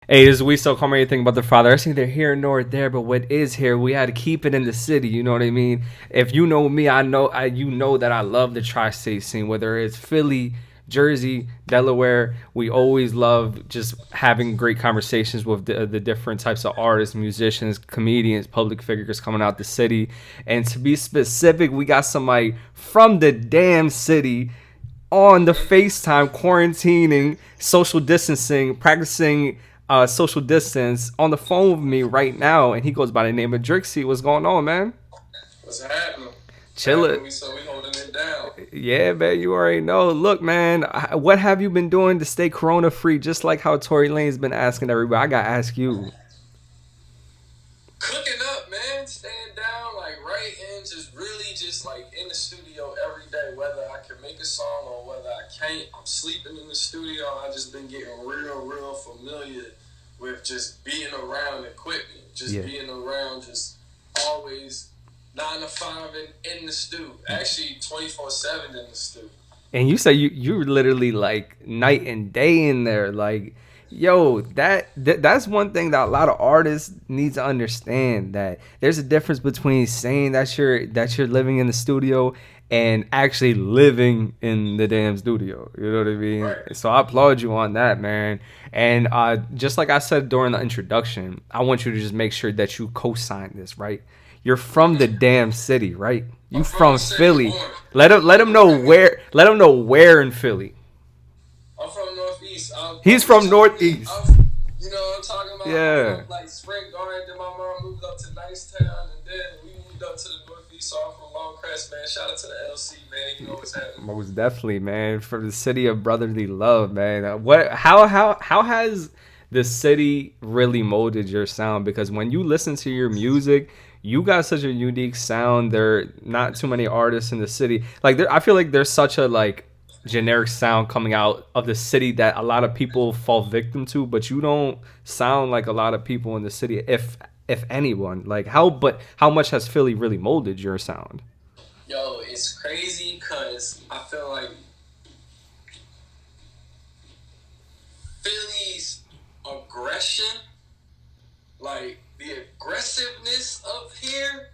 Hey, this is we so call me anything but the father. I see they're here nor there, but what is here, we had to keep it in the city. You know what I mean? If you know me, you know that I love the tri-state scene. Whether it's Philly, Jersey, Delaware, we always love just having great conversations with the different types of artists, musicians, comedians, public figures coming out the city. And to be specific, we got somebody from the damn city on the FaceTime, quarantining, social distancing, practicing social distance on the phone with me right now, and he goes by the name of Drixxie. What's going on, man? What's happening? Chill it. We holding it down. Yeah, man, you already know. Look, man, what have you been doing to stay corona free? Just like how Tory Lane's been asking everybody. I gotta ask you. Cooking up, man. Staying down, like writing, just really just like in the studio every day. Whether I can make a song or whether I can't, I'm sleeping in the studio. I just been getting real familiar with just being around equipment, just Yeah. being around, just always 9 to 5 in the stew. Actually, 24/7 in the stew. And you say you're literally like night and day in there. Like, yo, that's one thing that a lot of artists need to understand, that there's a difference between saying that you're living in the studio and actually living in the damn studio. You know what I mean? Right. So I applaud you on that, man. And just like I said during the introduction, I want you to just make sure that you co-sign this, right? You're from the damn city, right? You I'm from from the city, Philly. born. Let him know where. Let him know where in Philly. I'm from Northeast. He's from Northeast. You know what I'm talking about? I'm Yeah. from like Spring Garden. Then my mom moved up to Nicetown, and then we moved up to the Northeast. So I'm from Longcrest, man. Shout out to the LC, man. You know what's happening. Most definitely, man. For the city of brotherly love, man. What? How has the city really molded your sound? Because when you listen to your music, you got such a unique sound. There are not too many artists in the city. Like, I feel like there's such a like generic sound coming out of the city that a lot of people fall victim to. But you don't sound like a lot of people in the city, if anyone. Like, how much has Philly really molded your sound? Yo, it's crazy because I feel like Philly's aggression, like the aggressiveness of here,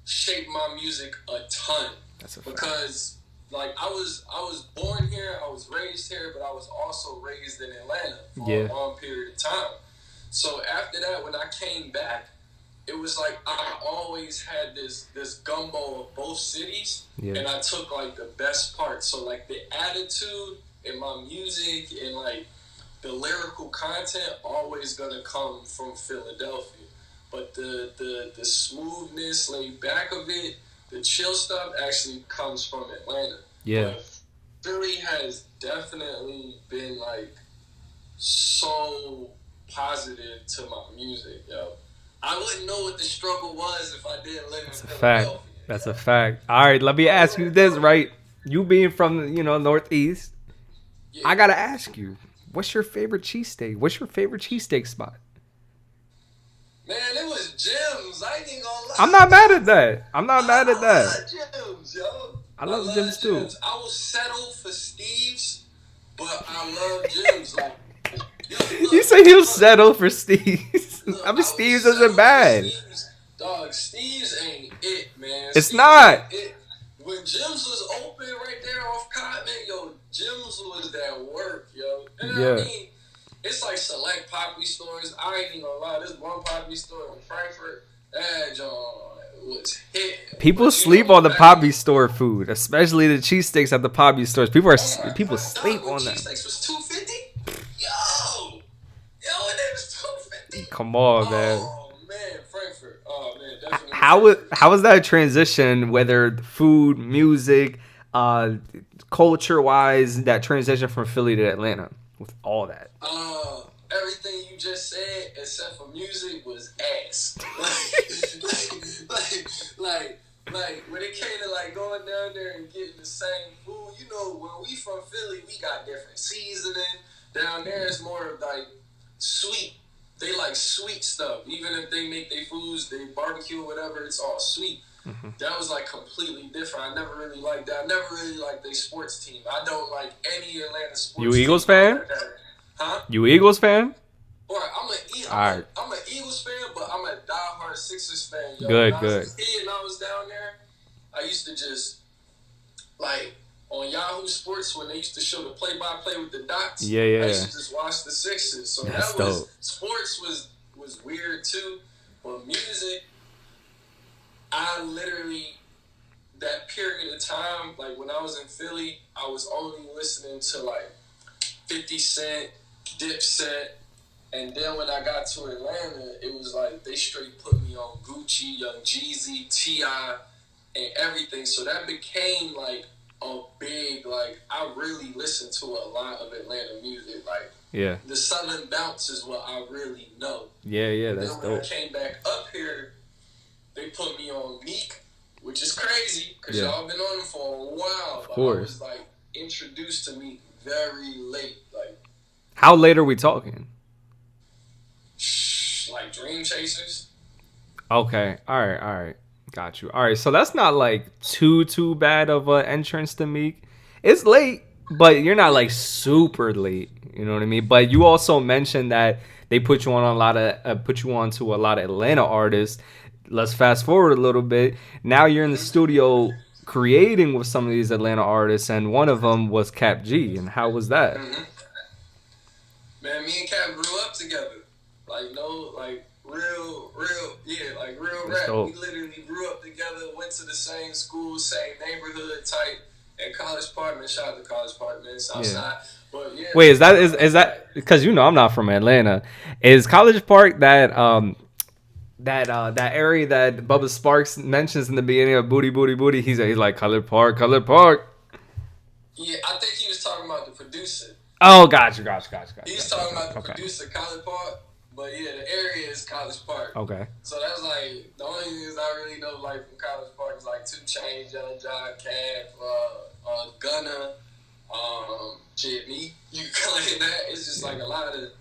shaped my music a ton. That's a fact. Because like I was born here, I was raised here, but I was also raised in Atlanta for Yeah. a long period of time. So after that, when I came back, it was like I always had this gumbo of both cities, Yeah. and I took like the best parts. So like the attitude in my music and like the lyrical content always gonna come from Philadelphia, but the smoothness, laid back of it, the chill stuff actually comes from Atlanta. Yeah. But Philly has definitely been like so positive to my music, yo. I wouldn't know what the struggle was if I didn't live in That's a fact. Philadelphia. That's a fact. All right, let me ask you this, right? You being from, Northeast, Yeah. I gotta ask you, what's your favorite cheesesteak? What's your favorite cheesesteak spot? Man, it was gems. I ain't even gonna lie. I'm not mad at that. I'm not mad at I that. love gems, yo. I I love love gyms too. gems. I will settle for Steve's, but I love gems. Like, yo, You look, say he'll look, settle for Steve's. look. I I mean, will Steve's settle isn't for bad. Steve's. Dog, Steve's ain't it, man. It's Steve's ain't not. it. When Jim's was open right there off Cotton, yo, Jim's was that work, yo. And I Yeah. mean, it's like select poppy stores. I ain't even gonna lie. This one poppy store in Frankfurt, that John was hit. People But sleep on the Poppy store food, especially the cheesesteaks at the Poppy stores. oh my People god, sleep dog, when on them. cheesesteaks was 250. Yo, and it was 250. Come on, man. Oh man, Frankfurt. Oh man, definitely Frankfurt. How was that transition? Whether food, music, culture wise, that transition from Philly to Atlanta with all that. Everything you just said, except for music, was ass. Like, when it came to like going down there and getting the same food, you know, when we from Philly, we got different seasoning. Down there, it's more of like sweet. They like sweet stuff. Even if they make their foods, they barbecue or whatever, it's all sweet. That was like completely different. I never really liked that. I never really liked their sports team. I don't like any Atlanta sports You team. Eagles fan? Huh? You Eagles fan? All right. I'm an Eagles fan, but I'm a diehard Sixers fan, yo. When Good, I was good. a kid and I was down there, I used to just like on Yahoo Sports when they used to show the play-by-play with the dots. Yeah, I yeah. used to just watch the Sixers. So That's that was dope. sports was weird too, but music, I literally that period of time, like when I was in Philly, I was only listening to like 50 Cent, Dipset, and then when I got to Atlanta, it was like they straight put me on Gucci, Young Jeezy, T.I., and everything. So that became like a big, like, I really listened to a lot of Atlanta music. Like, Yeah. the Southern Bounce is what I really know. Yeah, yeah, And that's then when I dope. came back up here, they put me on Meek, which is crazy because Yeah. y'all been on him for a while. Of But I course. was like introduced to Meek very late, How late are we talking? like Dream Chasers. Okay. All right. Got you. All right. So that's not like too bad of an entrance to Meek. It's late, but you're not like super late. You know what I mean? But you also mentioned that they put you on a lot of put you on to a lot of Atlanta artists. Let's fast forward a little bit. Now you're in the studio creating with some of these Atlanta artists, and one of them was Cap G. And how was that? Mm-hmm. Man, me and Cap grew up together. Like, no, like, real That's rap. dope. We literally grew up together, went to the same school, same neighborhood type, and College Park, man. Shout out to College Park, man, Southside. But yeah. Wait, is that because you know I'm not from Atlanta? Is College Park that area that Bubba Sparks mentions in the beginning of Booty Booty Booty? He's like College Park, College Park. Yeah, I think he was talking about the producer. Oh, gotcha. He was talking about the Okay. producer, College Park. But yeah, the area is College Park. Okay. So that's like the only things I really know, like from College Park, is like 2 Chainz, Young Jock, Cav, Gunna, Jimmy. You claim that? It's just like a lot of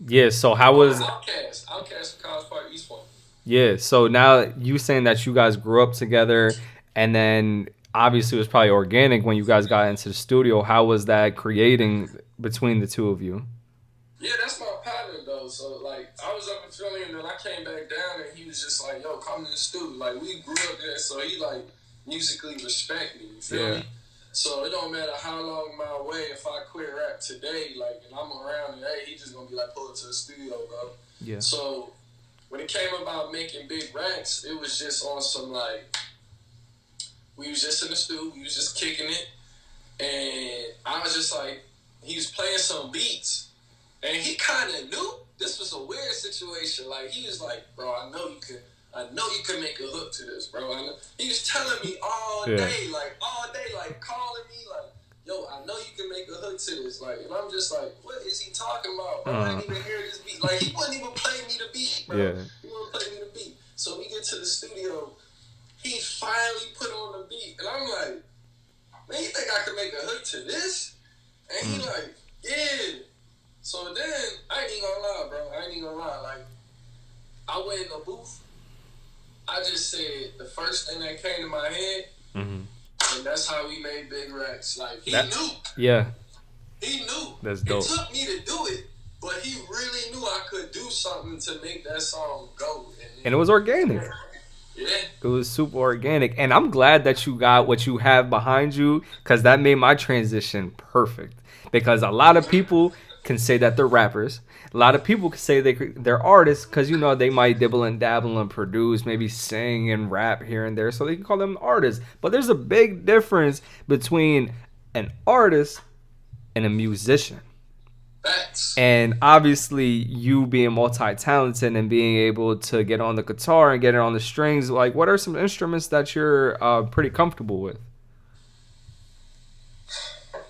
Yeah. So how was Outcast from College Park, East Point. yeah? So now you saying that you guys grew up together, and then obviously it was probably organic when you guys got into the studio. How was that creating between the two of you? Yeah, that's my partner though. So like, I was up in Philly and then I came back down and he was just like, "Yo, come to the studio." Like we grew up there, so he like musically respect me. You feel me? So it don't matter how long my way. If I quit rap today, like, and I'm around, and hey, he just gonna be like, "Pull it to the studio, bro." Yeah. So when it came about making big racks, it was just on some like, we was just in the studio, we was just kicking it, and I was just like, he was playing some beats. And he kind of knew this was a weird situation. Like, he was like, "Bro, I know you can make a hook to this, bro." I know. He was telling me all day, like, calling me, like, "Yo, I know you can make a hook to this." Like, and I'm just like, what is he talking about, bro? I didn't even hear this beat. Like, he wouldn't even play me the beat, bro. Yeah. He wouldn't play me the beat. So we get to the studio. He finally put on the beat. And I'm like, "Man, you think I can make a hook to this?" And he like, "Yeah." So then, I ain't even gonna lie, bro. Like, I went in the booth. I just said the first thing that came to my head, and that's how we made Big Racks. Like, he knew. Yeah. He knew. That's dope. It took me to do it, but he really knew I could do something to make that song go. And it was organic. Yeah. It was super organic. And I'm glad that you got what you have behind you, because that made my transition perfect. Because a lot of people can say that they're rappers. A lot of people can say they're artists because, you know, they might dibble and dabble and produce, maybe sing and rap here and there, so they can call them artists. But there's a big difference between an artist and a musician. Facts. And obviously, you being multi-talented and being able to get on the guitar and get it on the strings, like, what are some instruments that you're pretty comfortable with?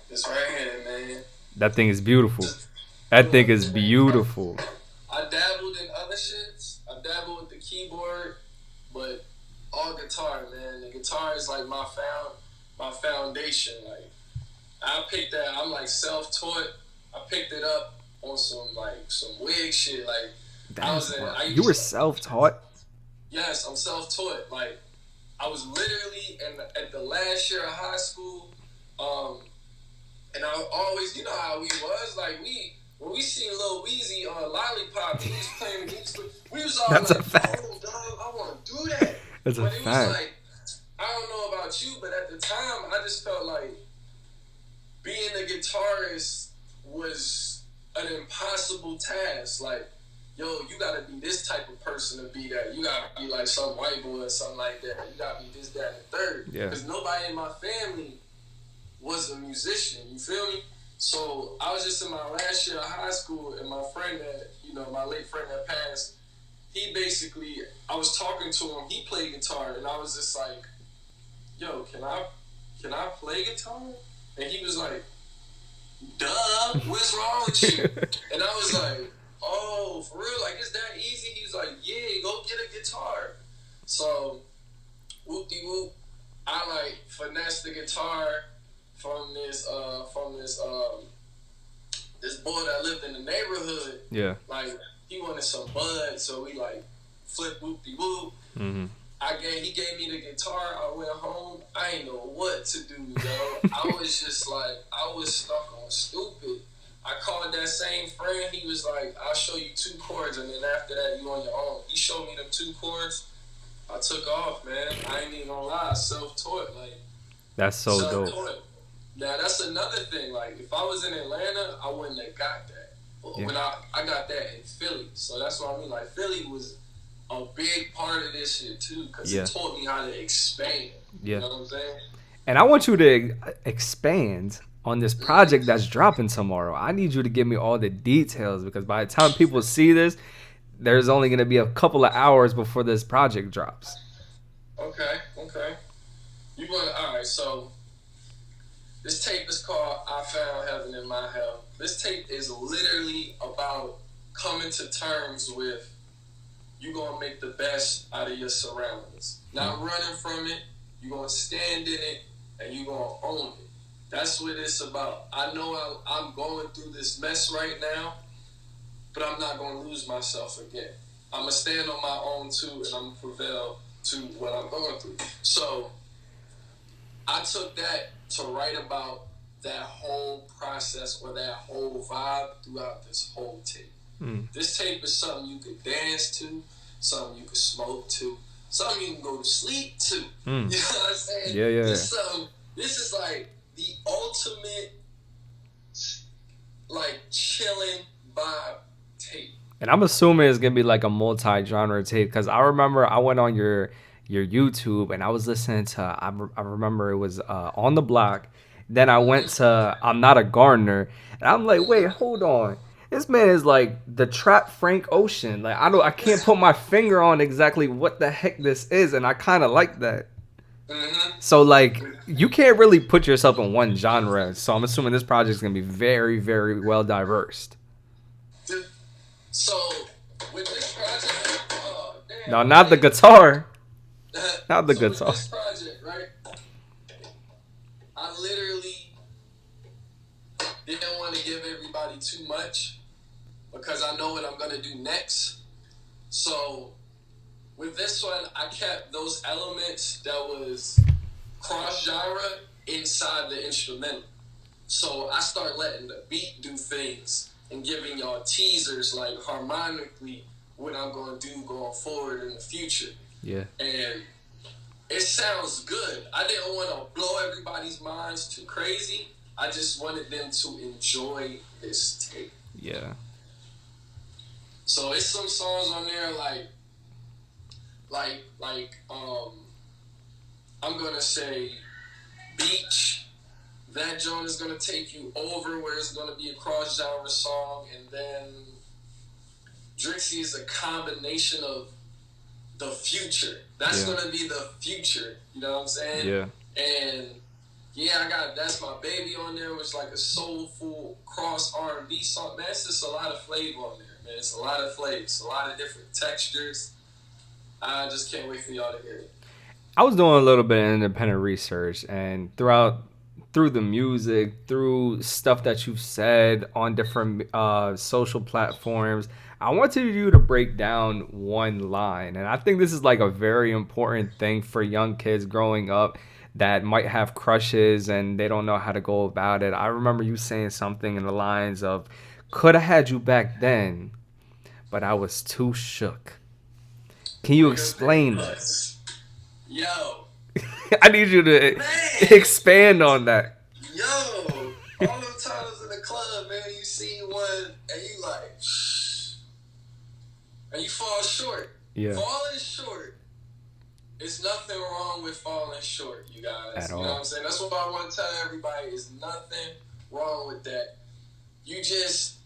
This right here, man. That thing is beautiful. That thing is beautiful. I dabbled in other shits. I dabbled with the keyboard, but all guitar, man. The guitar is like my foundation. Like, I picked that. I'm like self-taught. I picked it up on some wig shit. Like, You were self-taught? Yes, I'm self-taught. Like, I was literally at the last year of high school. And I always, you know how we was, like, when we seen Lil Weezy on Lollipop, he was playing the music. We was all That's a like, "Yo, fact. dog, I want to do that." That's a But it was fact. like, I don't know about you, but at the time, I just felt like being a guitarist was an impossible task. Like, yo, you gotta be this type of person to be that. You gotta be like some white boy or something like that. You gotta be this, that, and the third. Yeah. Because nobody in my family was a musician. You feel me? So I was just in my last year of high school, and my friend that, my late friend that passed, he basically, I was talking to him. He played guitar, and I was just like, "Yo, can I play guitar?" And he was like, "Duh, what's wrong with you?" And I was like, "Oh, for real? Like, it's that easy?" He was like, "Yeah, go get a guitar." So, whoop de whoop, I like finessed the guitar from this boy that lived in the neighborhood. Yeah. Like, he wanted some bud, so we like flip whoop de whoop. Mm-hmm. He gave me the guitar. I went home. I ain't know what to do, yo. I was just like, I was stuck on stupid. I called that same friend. He was like, "I'll show you 2 chords, and then after that, you on your own." He showed me them 2 chords. I took off, man. I ain't even gonna lie. Self-taught, like, That's so dope. self-taught. Now, that's another thing. Like, if I was in Atlanta, I wouldn't have got that. But Yeah. when I got that in Philly. So that's what I mean. Like, Philly was a big part of this shit too, because Yeah. it taught me how to expand. Yeah. You know what I'm saying? And I want you to expand on this project that's dropping tomorrow. I need you to give me all the details because by the time people see this, there's only going to be a couple of hours before this project drops. Okay. You want all right? So this tape is called "I Found Heaven in My Hell." This tape is literally about coming to terms with you gonna make the best out of your surroundings, not running from it. You gonna stand in it and you gonna own it. That's what it's about. I know I'm going through this mess right now, but I'm not gonna lose myself again. I'm gonna stand on my own too, and I'm gonna prevail to what I'm going through. So I took that to write about that whole process or that whole vibe throughout this whole tape. This tape is something you could dance to, something you could smoke to, something you can go to sleep to. You know what I'm saying? Yeah. This is like the ultimate, like, chilling vibe tape. And I'm assuming it's gonna be like a multi-genre tape because I remember I went on your YouTube and I was listening to I remember it was On the Block. Then I went to I'm Not a Gardener and I'm like, wait, hold on. This man is like the trap Frank Ocean. Like I can't put my finger on exactly what the heck this is, and I kind of like that. So like you can't really put yourself in one genre. So I'm assuming this project is gonna be very, very well diverse. So with this project, No, not the guitar. Not the so guitar. with this project, right? I literally didn't want to give everybody too much because I know what I'm gonna do next. So with this one, I kept those elements that was cross genre inside the instrumental. So I start letting the beat do things and giving y'all teasers like harmonically what I'm gonna do going forward in the future. Yeah. And it sounds good. I didn't want to blow everybody's minds too crazy. I just wanted them to enjoy this tape. Yeah. So it's some songs on there I'm gonna say Beach. That joint is gonna take you over where it's gonna be a cross genre song, and then Drixxie is a combination of the future. That's gonna be the future. You know what I'm saying? Yeah. And yeah, I got That's My Baby on there, which is like a soulful cross R&B song. Man, it's just a lot of flavor on there, man. It's a lot of flavors, a lot of different textures. I just can't wait for y'all to hear it. I was doing a little bit of independent research, and through the music, through stuff that you've said on different social platforms, I wanted you to break down one line. And I think this is like a very important thing for young kids growing up that might have crushes and they don't know how to go about it. I remember you saying something in the lines of Could have had you back then, but I was too shook. Can you Because they explain that? was. Yo, I need you to man, expand on that. yo, all them times in the club, man, you see one and you like, and you fall short. Yeah, Falling short. It's nothing wrong with falling short, you guys. at You know what all. I'm saying? That's what I want to tell everybody. Is nothing wrong with that. You just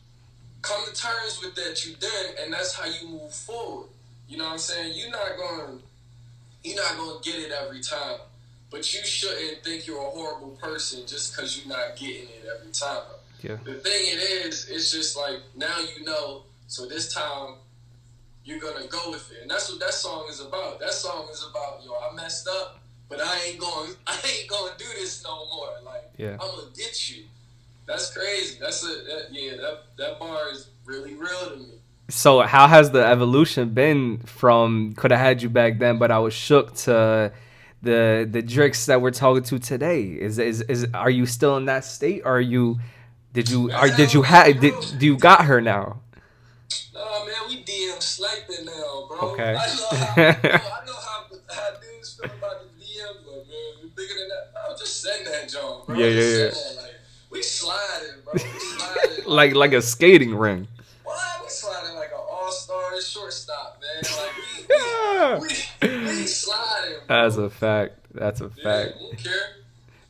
come to terms with that you done, and that's how you move forward. You know what I'm saying? You're not gonna get it every time. But you shouldn't think you're a horrible person just because you're not getting it every time. Yeah, The thing it is, it's just like now you know. So this time you're gonna go with it, and that's what that song is about. That song is about, yo, I messed up, but I ain't gonna do this no more. Like yeah. I'm gonna get you. That's crazy. That bar is really real to me. So how has the evolution been from could have had you back then, but I was shook to the Drix that we're talking to today? Is are you still in that state? Or are you did Hell you no, have bro. do you got her now? Nah, man, we DM sniping now, bro. Okay. I know how dudes feel about the DM, but man, we bigger than that. Bro, just send that, John, bro. Yeah, Just yeah, send that. Like, we sliding, bro. We sliding. like a skating ring. Why we sliding like an all-star shortstop, man? Like, Yeah. we sliding, That's bro. a fact. That's a Yeah, fact. we don't care.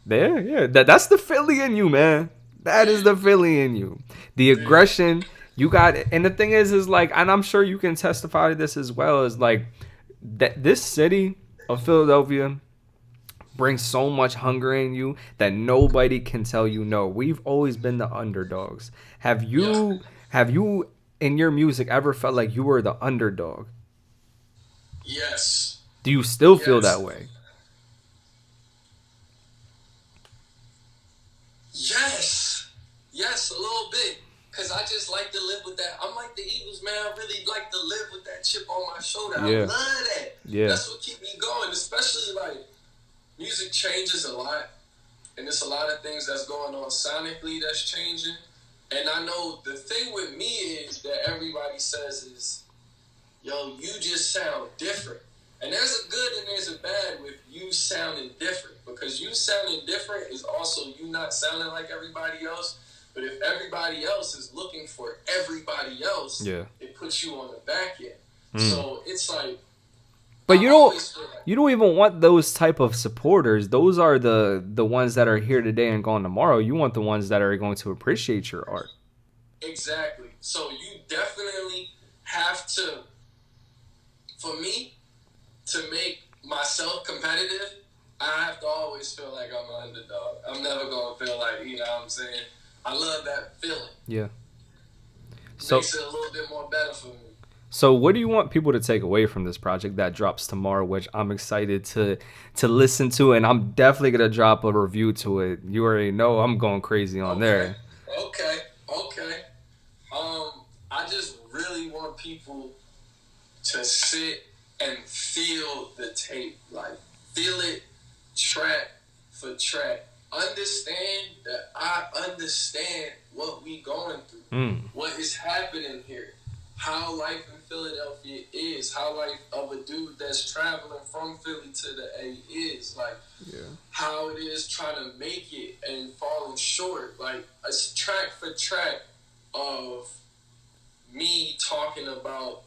There, yeah. That's the Philly in you, man. That is the Philly in you. The Yeah. aggression you got, and the thing is like, and I'm sure you can testify to this as well. Is like that this city of Philadelphia brings so much hunger in you that nobody can tell you no. We've always been the underdogs. Have Yeah. you have you in your music ever felt like you were the underdog? Yes. Do you still feel that Yes. way? Yes. Yes, a little bit. Because I just like to live with that. I'm like the Eagles, man. I really like to live with that chip on my shoulder. I Yeah. love that. Yeah. That's what keep me going. Especially, like, music changes a lot. And there's a lot of things that's going on sonically that's changing. And I know the thing with me is that everybody says is, yo, you just sound different. And there's a good and there's a bad with you sounding different. Because you sounding different is also you not sounding like everybody else. But if everybody else is looking for everybody else, Yeah. it puts you on the back end. Mm. So it's like, But I always feel like, you don't even want those type of supporters. Those are the ones that are here today and gone tomorrow. You want the ones that are going to appreciate your art. exactly. So you definitely have to, for me, to make myself competitive, I have to always feel like I'm an underdog. I'm never going to feel like, you know what I'm saying? I love that feeling. Yeah. So Makes it a little bit more better for me. so what do you want people to take away from this project that drops tomorrow, which I'm excited to listen to, and I'm definitely gonna drop a review to it. You already know I'm going crazy on there. Okay. Okay. I just really want people to sit and feel the tape, like feel it track for track. Understand that I understand what we going through, Mm. what is happening here, how life in Philadelphia is, how life of a dude that's traveling from Philly to the A is, like Yeah. how it is trying to make it and falling short. Like it's track for track of me talking about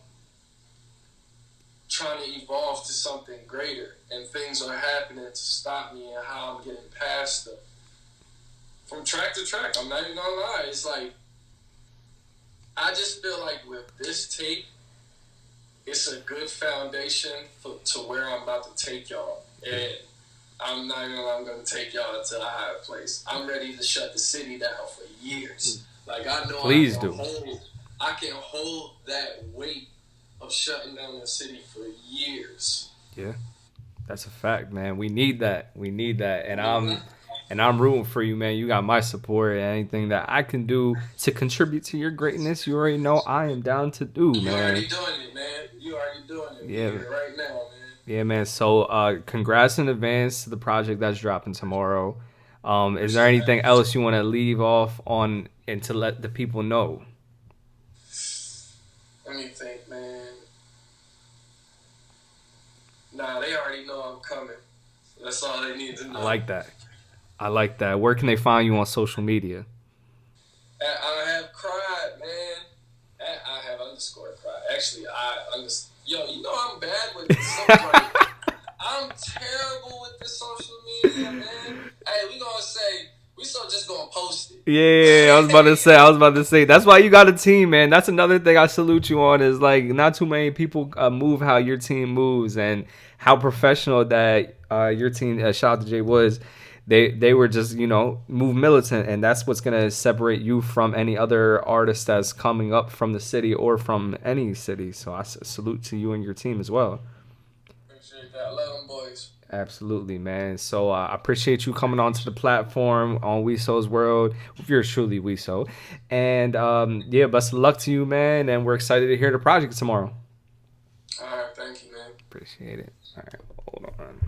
trying to evolve to something greater, and things are happening to stop me, and how I'm getting past them. From track to track, I'm not even gonna lie. It's like I just feel like with this tape, it's a good foundation to where I'm about to take y'all, and I'm not even I'm gonna take y'all to a higher place. I'm ready to shut the city down for years. Like I know Please I can do. hold that weight of shutting down the city for years. Yeah. That's a fact, man. We need that. We need that. And I'm rooting for you, man. You got my support, and anything that I can do to contribute to your greatness, you already know I am down to do, You man. already doing it, man. You already doing it. Yeah. We here right now, man. Yeah, man. So, congrats in advance to the project that's dropping tomorrow. Is there anything else you want to leave off on and to let the people know? Let me think, man. Nah, they already know I'm coming. That's all they need to I know. like that. I like that. Where can they find you on social media? I have cried, man. I have underscore cried. Actually, yo, you know I'm bad with like I'm terrible with this social media, man. Hey, we gonna say we so just gonna post it. Yeah, I was about to say. I was about to say. That's why you got a team, man. That's another thing I salute you on. Is like not too many people move how your team moves, and how professional that your team. Shout out to Jay Woods. They were just move militant, and that's what's gonna separate you from any other artist that's coming up from the city or from any city. So salute to you and your team as well. Appreciate that. I love them boys. Absolutely, man. So I appreciate you coming onto the platform on Weso's World. If you're truly Weso, and yeah, best of luck to you, man. And we're excited to hear the project tomorrow. All right, thank you, man. Appreciate it. All right, hold on.